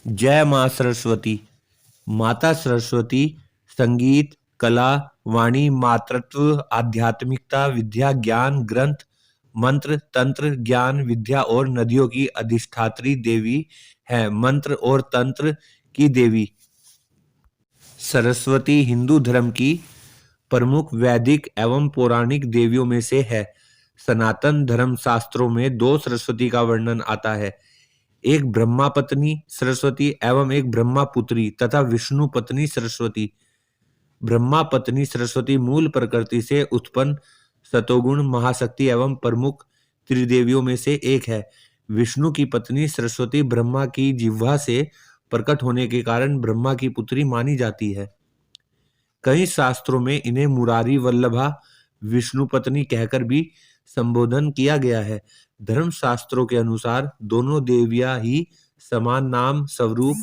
जय माँ सरस्वती। माता सरस्वती संगीत, कला, वाणी, मातृत्व, आध्यात्मिकता, विद्या, ज्ञान, ग्रंथ, मंत्र, तंत्र, ज्ञान, विद्या और नदियों की अधिष्ठात्री देवी है। मंत्र और तंत्र की देवी सरस्वती हिंदू धर्म की प्रमुख वैदिक एवं पौराणिक देवियों में से है। सनातन धर्म शास्त्रों में दो सरस्वती का वर्णन आता है, एक ब्रह्मा पत्नी सरस्वती एवं एक ब्रह्मा पुत्री तथा विष्णु पत्नी सरस्वती। ब्रह्मा पत्नी सरस्वती मूल प्रकृति से उत्पन्न सतोगुण महाशक्ति एवं प्रमुख त्रिदेवियों में से एक है। विष्णु की पत्नी सरस्वती ब्रह्मा की जिह्वा से प्रकट होने के कारण ब्रह्मा की पुत्री मानी जाती है। कई शास्त्रों में इन्हें मुरारी वल्लभा विष्णु पत्नी कहकर भी संबोधन किया गया है। धर्म शास्त्रों के अनुसार दोनों देवियां ही समान नाम, स्वरूप,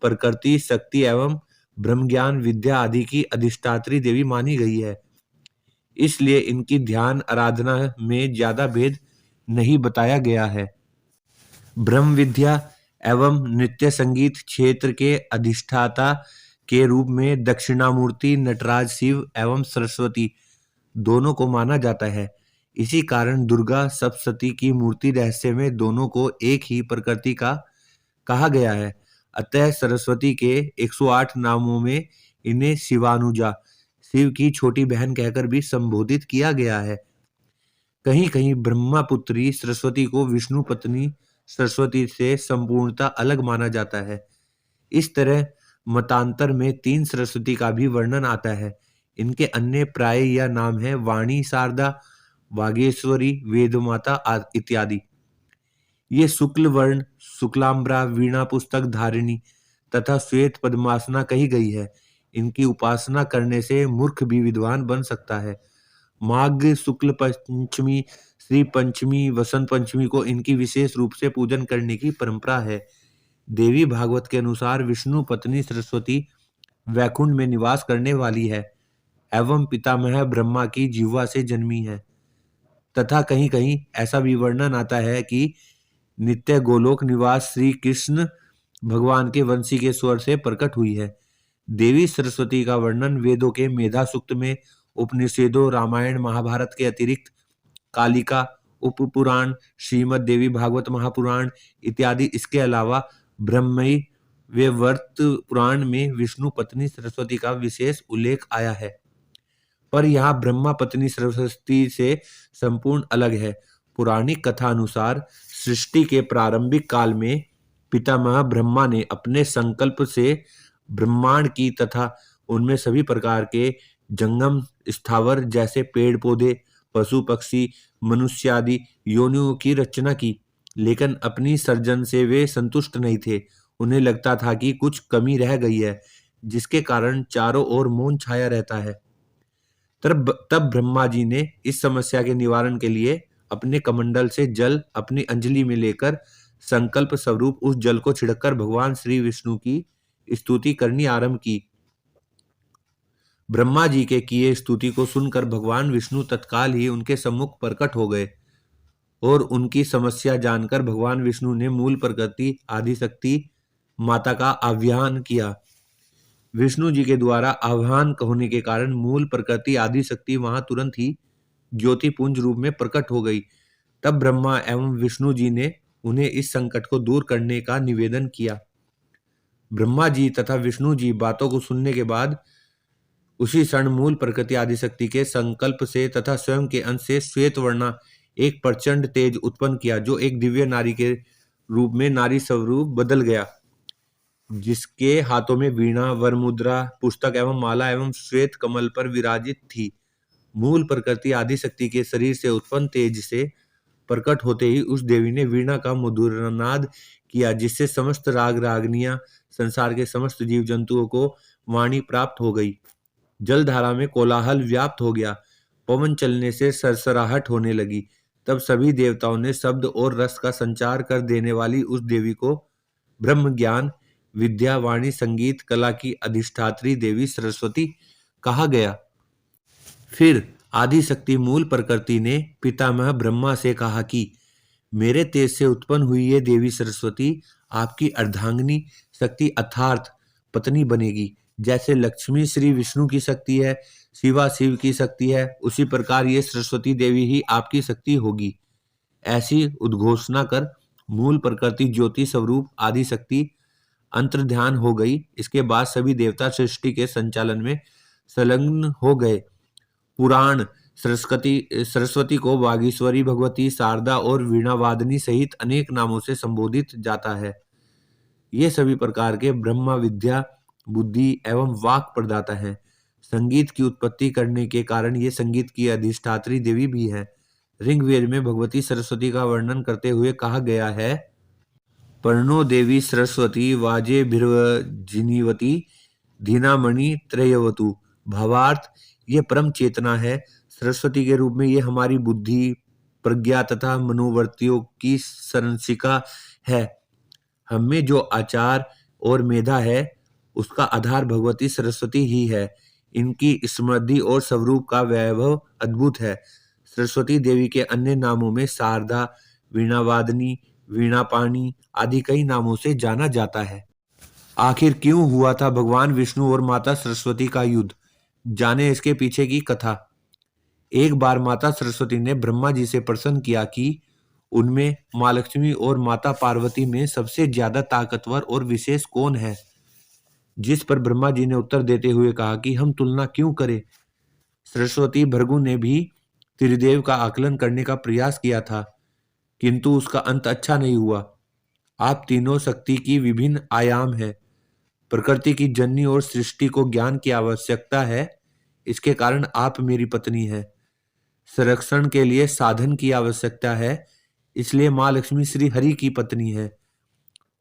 प्रकृति, शक्ति एवं ब्रह्म ज्ञान, विद्या आदि की अधिष्ठात्री देवी मानी गई है। इसलिए इनकी ध्यान आराधना में ज्यादा भेद नहीं बताया गया है। ब्रह्म विद्या एवं नृत्य संगीत क्षेत्र के अधिष्ठाता के रूप में दक्षिणामूर्ति नटराज शिव एवं सरस्वती दोनों को माना जाता है। इसी कारण दुर्गा सप्तशती की मूर्ति रहस्य में दोनों को एक ही प्रकृति का कहा गया है। अतः सरस्वती के 108 नामों में इन्हें शिवानुजा, शिव की छोटी बहन कहकर भी संबोधित किया गया है। कहीं कहीं ब्रह्मा पुत्री सरस्वती को विष्णु पत्नी सरस्वती से संपूर्णतः अलग माना जाता है। इस तरह मतांतर में 3 सरस्वती का भी वर्णन आता है। इनके अन्य प्राय या नाम है वाणी शारदा, वागेश्वरी, वेदमाता इत्यादि। ये शुक्ल वर्ण, शुक्लांबरा, वीणा पुस्तक धारिणी तथा श्वेत पद्मासना कही गई है। इनकी उपासना करने से मूर्ख भी विद्वान बन सकता है। माघ शुक्ल पंचमी, श्री पंचमी, वसंत पंचमी को इनकी विशेष रूप से पूजन करने की परंपरा है। देवी भागवत के अनुसार विष्णु पत्नी सरस्वती वैकुंठ में निवास करने वाली है एवं पितामह ब्रह्मा की जिह्वा से जन्मी है। तथा कहीं कहीं ऐसा भी वर्णन आता है कि नित्य गोलोक निवास श्री कृष्ण भगवान के वंशी के स्वर से प्रकट हुई है। देवी सरस्वती का वर्णन वेदों के मेधा सूक्त में, उपनिषदों, रामायण महाभारत के अतिरिक्त कालिका उपपुराण, श्रीमद् देवी भागवत महापुराण इत्यादि, इसके अलावा ब्रह्मई वे वर्त पुराण में विष्णु पत्नी सरस्वती का विशेष उल्लेख आया है। पर यहाँ ब्रह्मा पत्नी सरस्वती से संपूर्ण अलग है। पुराणिक कथा अनुसार सृष्टि के प्रारंभिक काल में पितामह ब्रह्मा ने अपने संकल्प से ब्रह्मांड की तथा उनमें सभी प्रकार के जंगम स्थावर जैसे पेड़ पौधे, पशु पक्षी, मनुष्य आदि योनियों की रचना की। लेकिन अपनी सर्जन से वे संतुष्ट नहीं थे। उन्हें लगता था कि कुछ कमी रह गई है, जिसके कारण चारों ओर मौन छाया रहता है। तब ब्रह्मा जी ने इस समस्या के निवारण के लिए अपने कमंडल से जल अपनी अंजलि में लेकर संकल्प स्वरूप उस जल को छिड़ककर भगवान श्री विष्णु की स्तुति करनी आरंभ की। ब्रह्मा जी के किए स्तुति को सुनकर भगवान विष्णु तत्काल ही उनके सम्मुख प्रकट हो गए और उनकी समस्या जानकर भगवान विष्णु ने मूल प्रकृति आदिशक्ति माता का आह्वान किया। विष्णु जी के द्वारा आह्वान होने के कारण मूल प्रकृति आदिशक्ति वहां तुरंत ही ज्योति पुंज रूप में प्रकट हो गई। तब ब्रह्मा एवं विष्णु जी ने उन्हें इस संकट को दूर करने का निवेदन किया। ब्रह्मा जी तथा विष्णु जी बातों को सुनने के बाद उसी क्षण मूल प्रकृति आदिशक्ति के संकल्प से तथा स्वयं के अंश से श्वेत वर्णा एक प्रचंड तेज उत्पन्न किया, जो एक दिव्य नारी के रूप में नारी स्वरूप बदल गया, जिसके हाथों में वीणा, वरमुद्रा, पुस्तक एवं माला एवं श्वेत कमल पर विराजित थी। मूल प्रकृति आदिशक्ति के शरीर से उत्पन्न तेज से प्रकट होते ही उस देवी ने वीणा का मधुरनाद किया, जिससे समस्त राग रागनियां, संसार के समस्त जीव जंतुओं को वाणी प्राप्त हो गई। जलधारा में कोलाहल व्याप्त हो गया, पवन चलने से सरसराहट होने लगी। तब सभी देवताओं ने शब्द और रस का संचार कर देने वाली उस देवी को ब्रह्म ज्ञान, विद्या, वाणी, संगीत, कला की अधिष्ठात्री देवी सरस्वती कहा गया। फिर आदिशक्ति मूल प्रकृति ने पितामह ब्रह्मा से कहा कि मेरे तेज से उत्पन्न हुई ये देवी सरस्वती आपकी अर्धांगिनी शक्ति अर्थात पत्नी बनेगी। जैसे लक्ष्मी श्री विष्णु की शक्ति है, शिवा शिव की शक्ति है, उसी प्रकार ये सरस्वती देवी ही आपकी शक्ति होगी। ऐसी उद्घोषणा कर मूल प्रकृति ज्योति स्वरूप आदि शक्ति अंतर्ध्यान हो गई। इसके बाद सभी देवता सृष्टि के संचालन में संलग्न हो गए। पुराण सरस्वती को वागीश्वरी, भगवती, शारदा और वीणावादिनी सहित अनेक नामों से संबोधित जाता है। ये सभी प्रकार के ब्रह्मा विद्या, बुद्धि एवं वाक प्रदाता हैं। संगीत की उत्पत्ति करने के कारण ये संगीत की अधिष्ठात्री देवी भी है। ऋग्वेद में भगवती सरस्वती का वर्णन करते हुए कहा गया है, पर्णो देवी सरस्वती वाजे भिर्वजिनीवती धीनामणि त्रयवतु। भावार्थ, ये परम चेतना है। सरस्वती के रूप में ये हमारी बुद्धि, प्रज्ञा तथा मनोवृत्तियों की संरक्षिका है। हमें जो आचार और मेधा है उसका आधार भगवती सरस्वती ही है। इनकी समृद्धि और स्वरूप का वैभव अद्भुत है। सरस्वती देवी के अन्य नामों में शारदा, वीणावादिनी, वीणापाणी आदि कई नामों से जाना जाता है। आखिर क्यों हुआ था भगवान विष्णु और माता सरस्वती का युद्ध? जाने इसके पीछे की कथा। एक बार माता सरस्वती ने ब्रह्मा जी से प्रश्न किया कि उनमें माँ लक्ष्मी और माता पार्वती में सबसे ज्यादा ताकतवर और विशेष कौन है? जिस पर ब्रह्मा जी ने उत्तर देते हुए कहा कि हम तुलना क्यों करें। सरस्वती भृगु ने भी त्रिदेव का आकलन करने का प्रयास किया था, किंतु उसका अंत अच्छा नहीं हुआ। आप तीनों शक्ति की विभिन्न आयाम है। प्रकृति की जननी और सृष्टि को ज्ञान की आवश्यकता है, इसके कारण आप मेरी पत्नी है। संरक्षण के लिए साधन की आवश्यकता है, इसलिए माँ लक्ष्मी श्री हरि की पत्नी है।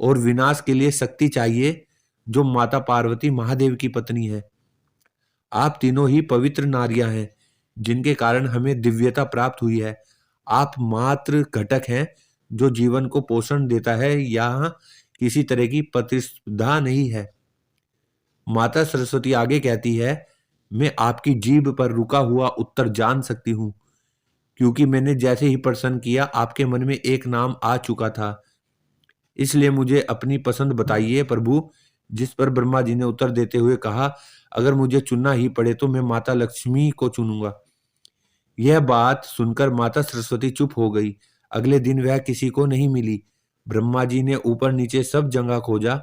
और विनाश के लिए शक्ति चाहिए, जो माता पार्वती महादेव की पत्नी है। आप तीनों ही पवित्र नारियां हैं, जिनके कारण हमें दिव्यता प्राप्त हुई है। आप मात्र घटक हैं, जो जीवन को पोषण देता है। यहाँ किसी तरह की प्रतिस्पर्धा नहीं है। माता सरस्वती आगे कहती है, मैं आपकी जीभ पर रुका हुआ उत्तर जान सकती हूँ, क्योंकि मैंने जैसे ही प्रश्न किया आपके मन में एक नाम आ चुका था। इसलिए मुझे अपनी पसंद बताइए प्रभु। जिस पर ब्रह्मा जी ने उत्तर देते हुए कहा, अगर मुझे चुनना ही पड़े तो मैं माता लक्ष्मी को चुनूंगा। यह बात सुनकर माता सरस्वती चुप हो गई। अगले दिन वह किसी को नहीं मिली। ब्रह्मा जी ने ऊपर नीचे सब जगह खोजा,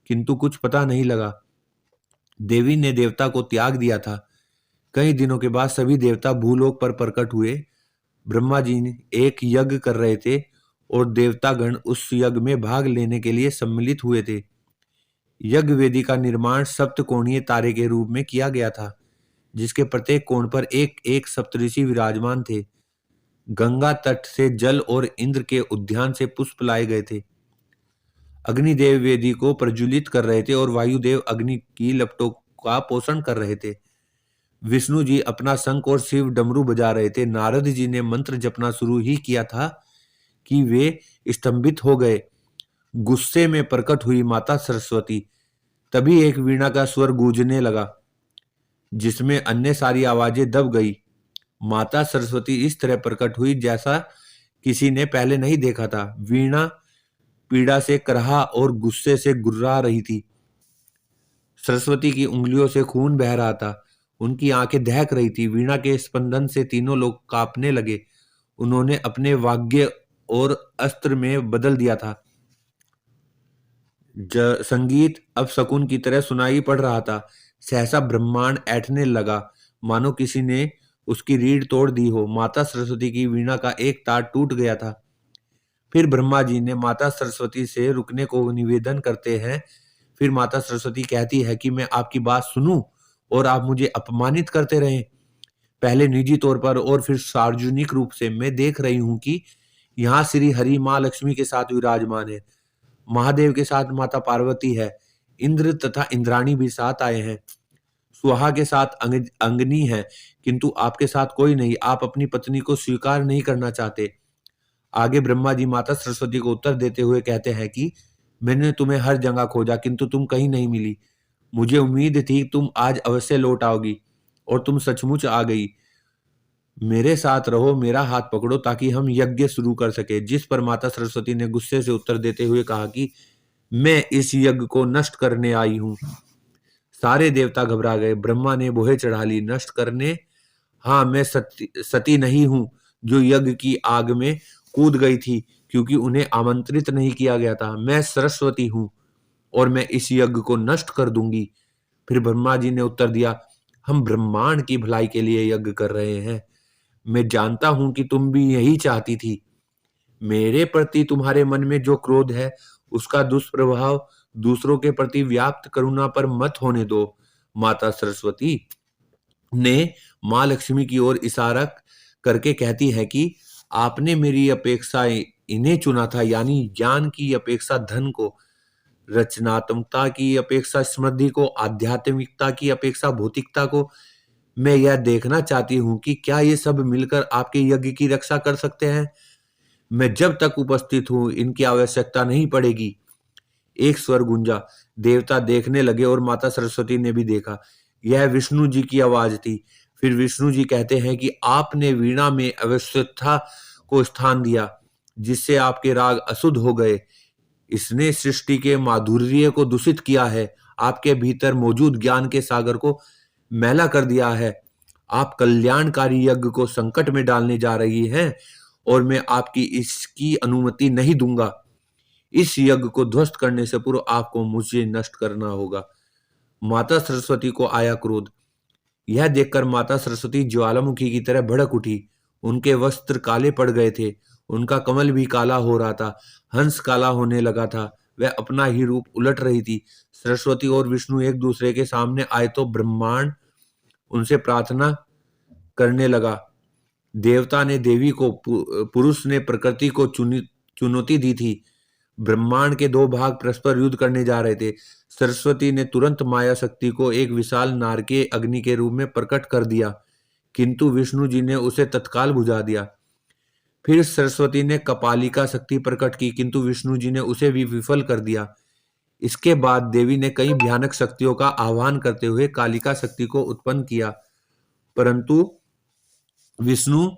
किंतु कुछ पता नहीं लगा। देवी ने देवता को त्याग दिया था। कई दिनों के बाद सभी देवता भूलोक पर प्रकट हुए। ब्रह्मा जी एक यज्ञ कर रहे थे और देवतागण उस यज्ञ में भाग लेने के लिए सम्मिलित हुए थे। यज्ञ वेदी का निर्माण सप्तकोणीय तारे के रूप में किया गया था, जिसके प्रत्येक कोण पर एक एक सप्तऋषि विराजमान थे। गंगा तट से जल और इंद्र के उद्यान से पुष्प लाए गए थे। अग्निदेव वेदी को प्रज्वलित कर रहे थे और वायुदेव अग्नि की लपटों का पोषण कर रहे थे। विष्णु जी अपना शंख और शिव डमरू बजा रहे थे। नारद जी ने मंत्र जपना शुरू ही किया था कि वे स्तंभित हो गए। गुस्से में प्रकट हुई माता सरस्वती। तभी एक वीणा का स्वर गूंजने लगा, जिसमें अन्य सारी आवाजें दब गई। माता सरस्वती इस तरह प्रकट हुई जैसा किसी ने पहले नहीं देखा था। वीणा पीड़ा से करहा और गुस्से से गुर्रा रही थी। सरस्वती की उंगलियों से खून बह रहा था। उनकी आंखें दहक रही थी। वीणा के स्पंदन से तीनों लोग कांपने लगे। उन्होंने अपने वाद्य और अस्त्र में बदल दिया था। संगीत अब शकुन की तरह सुनाई पड़ रहा था। सहसा ब्रह्मांड ऐंठने लगा, मानो किसी ने उसकी रीढ़ तोड़ दी हो। माता सरस्वती की वीणा का एक तार टूट गया था। फिर ब्रह्मा जी ने माता सरस्वती से रुकने को निवेदन करते हैं। फिर माता सरस्वती कहती है कि मैं आपकी बात सुनूं और आप मुझे अपमानित करते रहें। पहले निजी तौर पर और फिर सार्वजनिक रूप से मैं देख रही हूं कि यहाँ श्री हरि माँ लक्ष्मी के साथ विराजमान है, महादेव के साथ माता पार्वती है, इंद्र तथा इंद्राणी भी साथ आए हैं, सुहा के साथ अंगनी है, किंतु आपके साथ कोई नहीं। आप अपनी पत्नी को स्वीकार नहीं करना चाहते। आगे ब्रह्मा जी माता सरस्वती को उत्तर देते हुए कहते हैं कि मैंने तुम्हें हर जगह खोजा, किंतु तुम कहीं नहीं मिली। मुझे उम्मीद थी तुम आज अवश्य लौट आओगी, और तुम सचमुच आ गई। मेरे साथ रहो, मेरा हाथ पकड़ो ताकि हम यज्ञ शुरू कर सके। जिस पर माता सरस्वती ने गुस्से से उत्तर देते हुए कहा कि मैं इस यज्ञ को नष्ट करने आई हूं। सारे देवता घबरा गए। ब्रह्मा ने बोहे चढ़ा ली। नष्ट करने? हाँ, मैं सती नहीं हूं जो यज्ञ की आग में कूद गई थी क्योंकि उन्हें आमंत्रित नहीं किया गया था। मैं सरस्वती हूं और मैं इस यज्ञ को नष्ट कर दूंगी। फिर ब्रह्मा जी ने उत्तर दिया, हम ब्रह्मांड की भलाई के लिए यज्ञ कर रहे हैं। मैं जानता हूं कि तुम भी यही चाहती थी। मेरे प्रति तुम्हारे मन में जो क्रोध है उसका दुष्प्रभाव दूसरों के प्रति व्याप्त करुणा पर मत होने दो। माता सरस्वती ने माँ लक्ष्मी की ओर इशारा करके कहती है कि आपने मेरी अपेक्षा इन्हें चुना था, यानी ज्ञान की अपेक्षा धन को, रचनात्मकता की अपेक्षा समृद्धि को, आध्यात्मिकता की अपेक्षा भौतिकता को। मैं यह देखना चाहती हूँ कि क्या ये सब मिलकर आपके यज्ञ की रक्षा कर सकते हैं। मैं जब तक उपस्थित हूँ इनकी आवश्यकता नहीं पड़ेगी। एक स्वर गूंजा। देवता देखने लगे और माता सरस्वती ने भी देखा। यह विष्णु जी की आवाज थी। फिर विष्णु जी कहते हैं कि आपने वीणा में अवस्था को स्थान दिया जिससे आपके राग अशुद्ध हो गए। इसने सृष्टि के माधुर्य को दूषित किया है, आपके भीतर मौजूद ज्ञान के सागर को मैला कर दिया है। आप कल्याणकारी यज्ञ को संकट में डालने जा रही हैं और मैं आपकी इसकी अनुमति नहीं दूंगा। इस यज्ञ को ध्वस्त करने से पूर्व आपको मुझे नष्ट करना होगा। माता सरस्वती को आया क्रोध। यह देखकर माता सरस्वती ज्वालामुखी की तरह भड़क उठी। उनके वस्त्र काले पड़ गए थे। उनका कमल भी काला हो रहा था। हंस काला होने लगा था। वह अपना ही रूप उलट रही थी। सरस्वती और विष्णु एक दूसरे के सामने आए तो ब्रह्मांड उनसे प्रार्थना करने लगा। देवता ने देवी को, पुरुष ने प्रकृति को चुनौती दी थी। ब्रह्मांड के दो भाग परस्पर युद्ध करने जा रहे थे। सरस्वती ने तुरंत माया शक्ति को एक विशाल नारकीय अग्नि के रूप में प्रकट कर दिया, किंतु विष्णु जी ने उसे तत्काल बुझा दिया। फिर सरस्वती ने कपालिका शक्ति प्रकट की, किंतु विष्णु जी ने उसे भी विफल कर दिया। इसके बाद देवी ने कई भयानक शक्तियों का आह्वान करते हुए कालिका शक्ति को उत्पन्न किया, परंतु विष्णु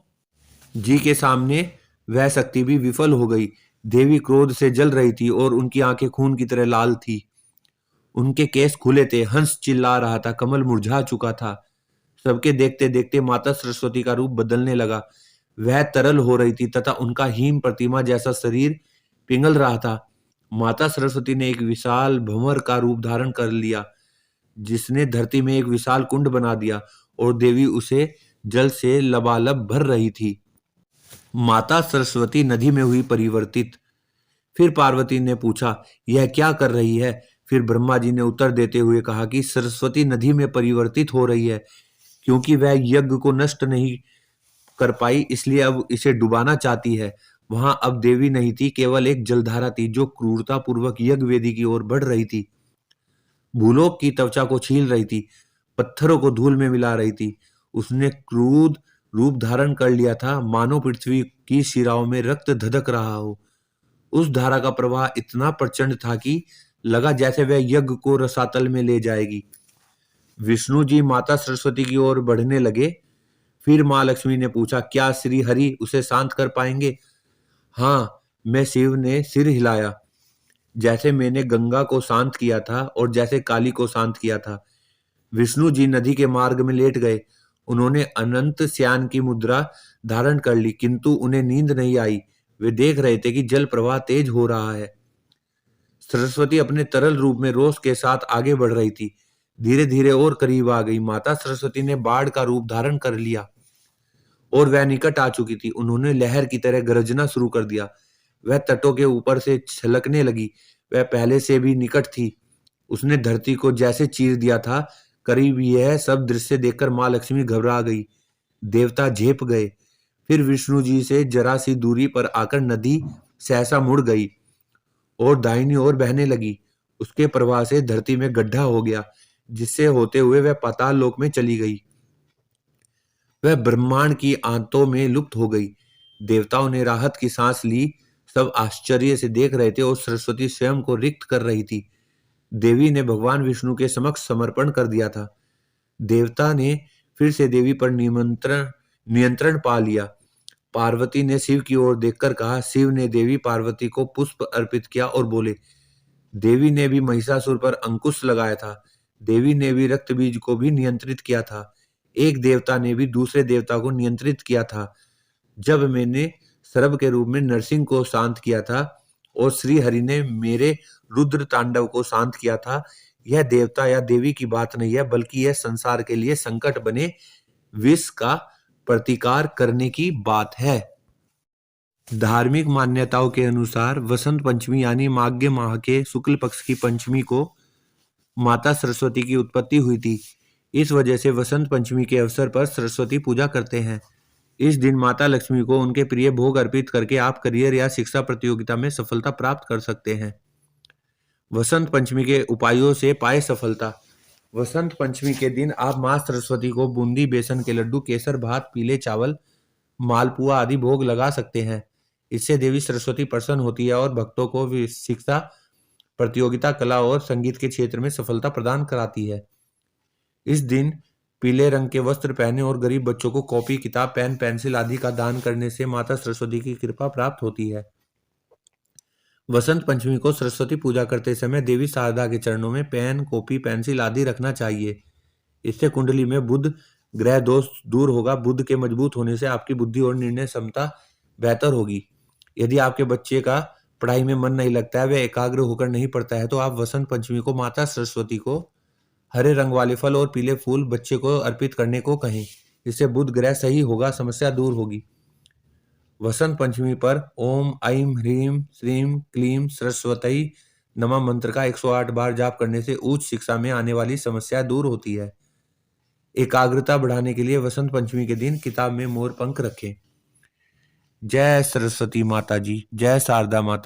जी के सामने वह शक्ति भी विफल हो गई। देवी क्रोध से जल रही थी और उनकी आंखें खून की तरह लाल थी। उनके केस खुले थे। हंस चिल्ला रहा था। कमल मुरझा चुका था। सबके देखते देखते माता सरस्वती का रूप बदलने लगा। वह तरल हो रही थी तथा उनका हीम प्रतिमा जैसा शरीर पिघल रहा था। माता सरस्वती ने एक विशाल भंवर का रूप धारण कर लिया जिसने धरती में एक विशाल कुंड बना दिया और देवी उसे जल से लबालब भर रही थी। माता सरस्वती नदी में हुई परिवर्तित। फिर पार्वती ने पूछा, यह क्या कर रही है? फिर ब्रह्मा जी ने उत्तर देते हुए कहा कि सरस्वती नदी में परिवर्तित हो रही है क्योंकि वह यज्ञ को नष्ट नहीं कर पाई, इसलिए अब इसे डुबाना चाहती है। वहां अब देवी नहीं थी, केवल एक जलधारा थी जो क्रूरता पूर्वक यज्ञ वेदी की ओर बढ़ रही थी। भूलोक की त्वचा को छील रही थी, पत्थरों को धूल में मिला रही थी। उसने क्रूर रूप धारण कर लिया था, मानो पृथ्वी की शिराओं में रक्त धधक रहा हो। उस धारा का प्रवाह इतना प्रचंड था कि लगा जैसे वह यज्ञ को रसातल में ले जाएगी। विष्णु जी माता सरस्वती की ओर बढ़ने लगे। फिर माँ लक्ष्मी ने पूछा, क्या श्री हरि उसे शांत कर पाएंगे? हाँ, मैं शिव ने सिर हिलाया, जैसे मैंने गंगा को शांत किया था और जैसे काली को शांत किया था। विष्णु जी नदी के मार्ग में लेट गए। उन्होंने अनंत श्यान की मुद्रा धारण कर ली, किंतु उन्हें नींद नहीं आई। वे देख रहे थे कि जल प्रवाह तेज हो रहा है। सरस्वती अपने तरल रूप में रोष के साथ आगे बढ़ रही थी। धीरे धीरे और करीब आ गई। माता सरस्वती ने बाढ़ का रूप धारण कर लिया और वह निकट आ चुकी थी। उन्होंने लहर की तरह गरजना शुरू कर दिया। वह तटों के ऊपर से छलकने लगी। वह पहले से भी निकट थी। उसने धरती को जैसे चीर दिया था। करीब यह सब दृश्य देखकर माँ लक्ष्मी घबरा गई। देवता झेप गए। फिर विष्णु जी से जरा सी दूरी पर आकर नदी सहसा मुड़ गई और दाहिनी ओर बहने लगी। उसके प्रवाह से धरती में गड्ढा हो गया, जिससे होते हुए वह पाताल लोक में चली गई। वह ब्रह्मांड की आंतों में लुप्त हो गई। देवताओं ने राहत की सांस ली। सब आश्चर्य से देख रहे थे और सरस्वती स्वयं को रिक्त कर रही थी। देवी ने भगवान विष्णु के समक्ष समर्पण कर दिया था। देवता ने फिर से देवी पर नियंत्रण पा लिया। पार्वती ने शिव की ओर देखकर कहा। शिव ने देवी पार्वती को पुष्प अर्पित किया और बोले, देवी ने भी महिषासुर पर अंकुश लगाया था। देवी ने भी रक्त बीज को भी नियंत्रित किया था। एक देवता ने भी दूसरे देवता को नियंत्रित किया था। जब मैंने सर्प के रूप में नरसिंह को शांत किया था और श्री हरि ने मेरे रुद्र तांडव को शांत किया था, यह देवता या देवी की बात नहीं है, बल्कि यह संसार के लिए संकट बने विष का प्रतिकार करने की बात है। धार्मिक मान्यताओं के अनुसार वसंत पंचमी यानी माघ माह के शुक्ल पक्ष की पंचमी को माता सरस्वती की उत्पत्ति हुई थी। इस वजह से वसंत पंचमी के अवसर पर सरस्वती पूजा करते हैं। इस दिन माता लक्ष्मी को उनके प्रिय भोग अर्पित करके आप करियर या शिक्षा प्रतियोगिता में सफलता प्राप्त कर सकते हैं। वसंत पंचमी के उपायों से पाए सफलता। वसंत पंचमी के दिन आप मां सरस्वती को बूंदी, बेसन के लड्डू, केसर, भात, पीले चावल, मालपुआ आदि भोग लगा सकते हैं। इससे देवी सरस्वती प्रसन्न होती है और भक्तों को शिक्षा प्रतियोगिता, कला और संगीत के क्षेत्र में सफलता प्रदान कराती है। इस दिन पीले रंग के वस्त्र पहने और गरीब बच्चों को कॉपी, किताब, पेन, पेंसिल आदि का दान करने से माता सरस्वती की कृपा प्राप्त होती है। वसंत पंचमी को सरस्वती पूजा करते समय देवी शारदा के चरणों में पेन, कॉपी, पेंसिल आदि रखना चाहिए। इससे कुंडली में बुध ग्रह दोष दूर होगा। बुध के मजबूत होने से आपकी बुद्धि और निर्णय क्षमता बेहतर होगी। यदि आपके बच्चे का पढ़ाई में मन नहीं लगता है, वह एकाग्र होकर नहीं पढ़ता है, तो आप वसंत पंचमी को माता सरस्वती को हरे रंग वाले फल और पीले फूल बच्चे को अर्पित करने को कहें। इससे बुध ग्रह सही होगा, समस्या दूर होगी। वसंत पंचमी पर ओम ऐं ह्रीं श्रीं क्लीं सरस्वती नमः मंत्र का 108 बार जाप करने से उच्च शिक्षा में आने वाली समस्या दूर होती है। एकाग्रता बढ़ाने के लिए वसंत पंचमी के दिन किताब में मोर पंख रखें। जय सरस्वती माता जी, जय शारदा माता।